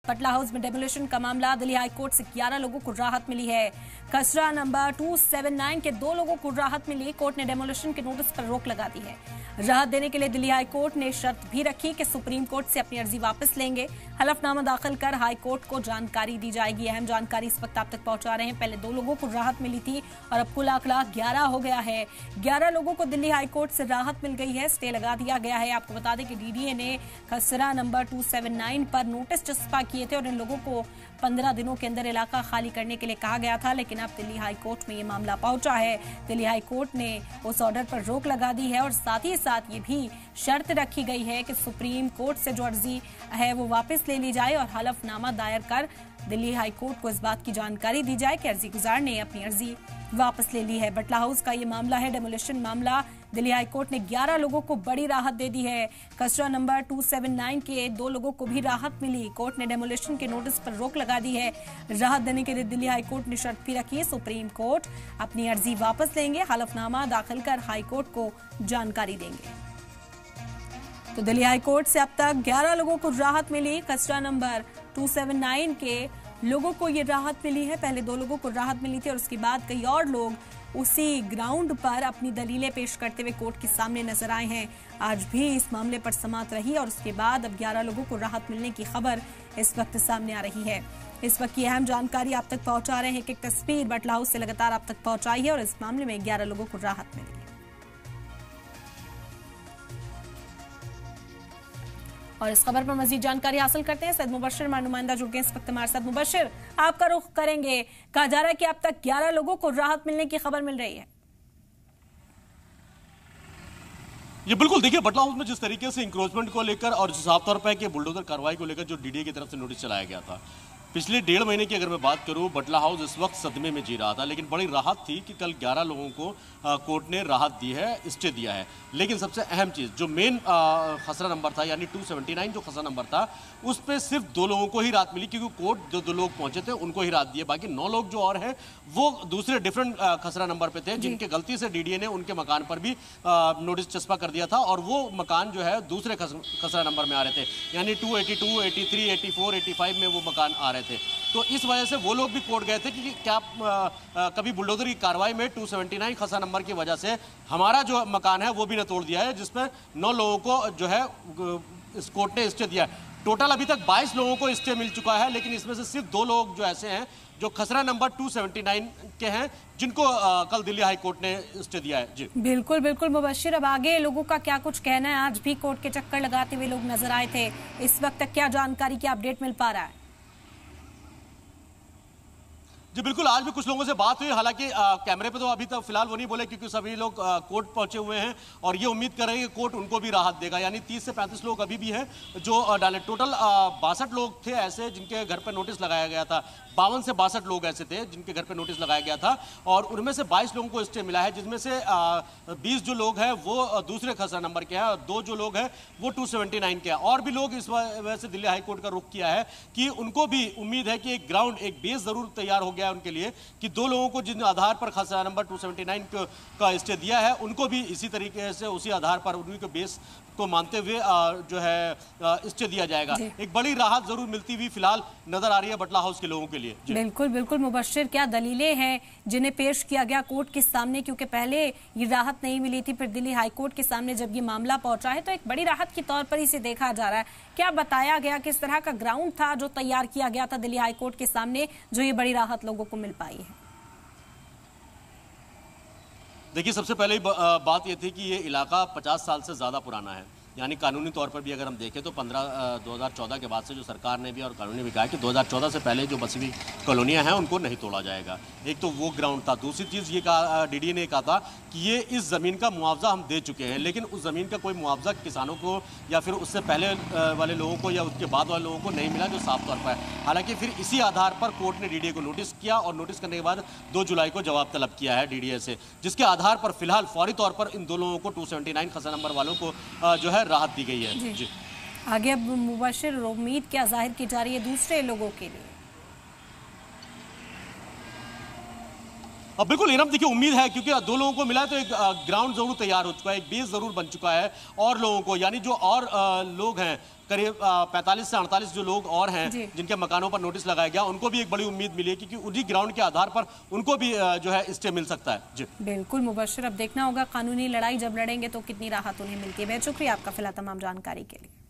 पटला हाउस में डेमोलिशन का मामला, दिल्ली हाई कोर्ट से 11 लोगों को राहत मिली है। खसरा नंबर 279 के 2 लोगों को राहत मिली। कोर्ट ने डेमोलिशन के नोटिस पर रोक लगा दी है। राहत देने के लिए दिल्ली हाई कोर्ट ने शर्त भी रखी कि सुप्रीम कोर्ट से अपनी अर्जी वापस लेंगे। हलफनामा दाखिल कर हाई कोर्ट को जानकारी दी जाएगी। अहम जानकारी इस वक्त आप तक पहुंचा रहे हैं। पहले 2 लोगों को राहत मिली थी और अब कुल आंकड़ा 11 हो गया है। 11 लोगों को दिल्ली हाई कोर्ट से राहत मिल गई है। स्टे लगा दिया गया है। आपको बता दें कि डीडीए ने खसरा नंबर 279 पर नोटिस चस्पा किए थे और इन लोगों को 15 दिनों के अंदर इलाका खाली करने के लिए कहा गया था, लेकिन अब दिल्ली हाई कोर्ट में ये मामला पहुंचा है। दिल्ली हाई कोर्ट ने उस ऑर्डर पर रोक लगा दी है और साथ ही साथ ये भी शर्त रखी गई है कि सुप्रीम कोर्ट से जो अर्जी है वो वापस ले ली जाए और हलफनामा दायर कर दिल्ली हाई कोर्ट को इस बात की जानकारी दी जाए कि अर्जी गुजार ने अपनी अर्जी वापस ले ली है। बटला हाउस का ये मामला है, डेमोलिशन मामला। दिल्ली हाई कोर्ट ने 11 लोगों को बड़ी राहत दे दी है। खसरा नंबर 279 के 2 लोगों को भी राहत मिली। कोर्ट ने डेमोलिशन के नोटिस पर रोक लगा दी है। राहत देने के लिए दिल्ली हाई कोर्ट ने शर्त भी रखी है। सुप्रीम कोर्ट अपनी अर्जी वापस लेंगे, हलफनामा दाखिल कर हाई कोर्ट को जानकारी देंगे। तो दिल्ली हाई कोर्ट से अब तक 11 लोगों को राहत मिली। खसरा नंबर 279 के लोगों को ये राहत मिली है। पहले 2 लोगों को राहत मिली थी और उसके बाद कई और लोग उसी ग्राउंड पर अपनी दलीलें पेश करते हुए कोर्ट के सामने नजर आए हैं। आज भी इस मामले पर समाअत रही और उसके बाद अब 11 लोगों को राहत मिलने की खबर इस वक्त सामने आ रही है। इस वक्त की अहम जानकारी आप तक पहुंचा रहे हैं। एक तस्वीर बटला हाउस से लगातार आप तक पहुंचाई है और इस मामले में 11 लोगों को राहत मिली है। और इस खबर पर मजीद जानकारी हासिल करते हैं। सैयद मुबशर हमारे नुमाइंदा जुड़ गए इस वक्त हमारे साथ। मुबशर, आपका रुख करेंगे। कहा जा रहा है कि अब तक 11 लोगों को राहत मिलने की खबर मिल रही है। ये बिल्कुल देखिए, बटला हाउस में जिस तरीके से इंक्रोचमेंट को लेकर और साफ तौर पर कि बुलडोजर कार्रवाई को लेकर जो डीडीए की तरफ से नोटिस चलाया गया था, पिछले 1.5 महीने की अगर मैं बात करूं, बटला हाउस इस वक्त सदमे में जी रहा था। लेकिन बड़ी राहत थी कि कल 11 लोगों को कोर्ट ने राहत दी है, स्टे दिया है। लेकिन सबसे अहम चीज़ जो मेन खसरा नंबर था, यानी 279 जो खसरा नंबर था, उस पर सिर्फ 2 लोगों को ही राहत मिली, क्योंकि कोर्ट जो 2 लोग पहुंचे थे उनको ही राहत दी है। बाकी 9 लोग जो और हैं वो दूसरे डिफरेंट खसरा नंबर पे थे, जिनके गलती से डीडीए ने उनके मकान पर भी नोटिस चस्पा कर दिया था और वो मकान जो है दूसरे खसरा नंबर में आ रहे थे, यानी 282, 83, 84, 85 में वो मकान आ रहे थे। तो इस वजह से वो लोग भी कोर्ट गए थे कि क्या कभी बुलडोजर की कार्रवाई में 279 खसरा नंबर की वजह से हमारा जो मकान है वो भी न तोड़ दिया है, जिसमें 9 लोगों को जो है इस कोर्ट ने स्टे दिया है। टोटल अभी तक 22 लोगों को स्टे मिल चुका है, लेकिन इसमें से सिर्फ 2 लोग जो ऐसे हैं जो खसरा नंबर 279 के हैं, जिनको कल दिल्ली हाई कोर्ट ने स्टे दिया है। जी बिल्कुल बिल्कुल मुबशर, अब आगे लोगों का क्या कुछ कहना है? आज भी कोर्ट के चक्कर लगाते हुए लोग नजर आए थे। इस वक्त तक क्या जानकारी, क्या अपडेट मिल पा रहा है? जी बिल्कुल, आज भी कुछ लोगों से बात हुई। हालांकि कैमरे पे तो अभी तक फिलहाल वो नहीं बोले, क्योंकि सभी लोग कोर्ट पहुंचे हुए हैं और ये उम्मीद कर रहे हैं कि कोर्ट उनको भी राहत देगा। यानी 30 से 35 लोग अभी भी हैं जो डाले। टोटल 62 लोग थे ऐसे जिनके घर पर नोटिस लगाया गया था। 52 से 62 लोग ऐसे थे जिनके घर पर नोटिस लगाया गया था और उनमें से 22 लोगों को स्टे मिला है, जिसमें से 20 जो लोग हैं वो दूसरे खसरा नंबर के हैं और 2 जो लोग हैं वो 279 के हैं। और भी लोग इस वजह से दिल्ली हाई कोर्ट का रुख किया है कि उनको भी उम्मीद है कि एक ग्राउंड, एक बेस जरूर तैयार हो गया उनके लिए, कि 2 लोगों को जिन आधार पर खसरा नंबर 279 का स्टे दिया है उनको भी इसी तरीके से उसी आधार पर उन्हीं के बेस को मानते हुए जो है स्टे दिया जाएगा। एक बड़ी राहत जरूर मिलती हुई फिलहाल नजर आ रही है बटला हाउस के लोगों के लिए। बिल्कुल बिल्कुल मुबशर, क्या दलीलें हैं जिन्हें पेश किया गया कोर्ट के सामने? क्योंकि पहले ये राहत नहीं मिली थी, फिर दिल्ली हाई कोर्ट के सामने जब ये मामला पहुंचा है तो एक बड़ी राहत के तौर पर इसे देखा जा रहा है। क्या बताया गया, किस तरह का ग्राउंड था जो तैयार किया गया था दिल्ली हाई कोर्ट के सामने, जो ये बड़ी राहत लोगों को मिल पाई है? देखिए, सबसे पहले बात यह थी कि ये इलाका 50 साल से ज़्यादा पुराना है। यानी कानूनी तौर पर भी अगर हम देखें तो 2014 के बाद से जो सरकार ने भी और कानून ने भी कहा कि 2014 से पहले जो बसी हुई कॉलोनियाँ हैं उनको नहीं तोड़ा जाएगा। एक तो वो ग्राउंड था। दूसरी चीज़ ये कहा, डीडीए ने कहा था कि ये इस ज़मीन का मुआवजा हम दे चुके हैं, लेकिन उस ज़मीन का कोई मुआवजा किसानों को या फिर उससे पहले वाले लोगों को या उसके बाद वाले लोगों को नहीं मिला, जो साफ तौर पर है। हालांकि फिर इसी आधार पर कोर्ट ने डीडीए को नोटिस किया और नोटिस करने के बाद 2 जुलाई को जवाब तलब किया है डीडीए से, जिसके आधार पर फिलहाल फौरी तौर पर इन 2 लोगों को 279 खसरा नंबर वालों को जो है राहत दी गई है। जी। आगे अब मुबशर उम्मीद क्या जाहिर की जा रही है दूसरे लोगों के लिए? अब बिल्कुल इनाम, देखिए उम्मीद है क्योंकि 2 लोगों को मिला है तो एक ग्राउंड जरूर तैयार हो चुका है, एक बेस जरूर बन चुका है और लोगों को, यानी जो और लोग हैं करीब 45 से 48 जो लोग और हैं जिनके मकानों पर नोटिस लगाया गया, उनको भी एक बड़ी उम्मीद मिली है क्योंकि उन्हीं ग्राउंड के आधार पर उनको भी जो है स्टे मिल सकता है। जी बिल्कुल मुबश्शिर, अब देखना होगा कानूनी लड़ाई जब लड़ेंगे तो कितनी राहत उन्हें मिलती है। बहुत शुक्रिया आपका फिलहाल तमाम जानकारी के लिए।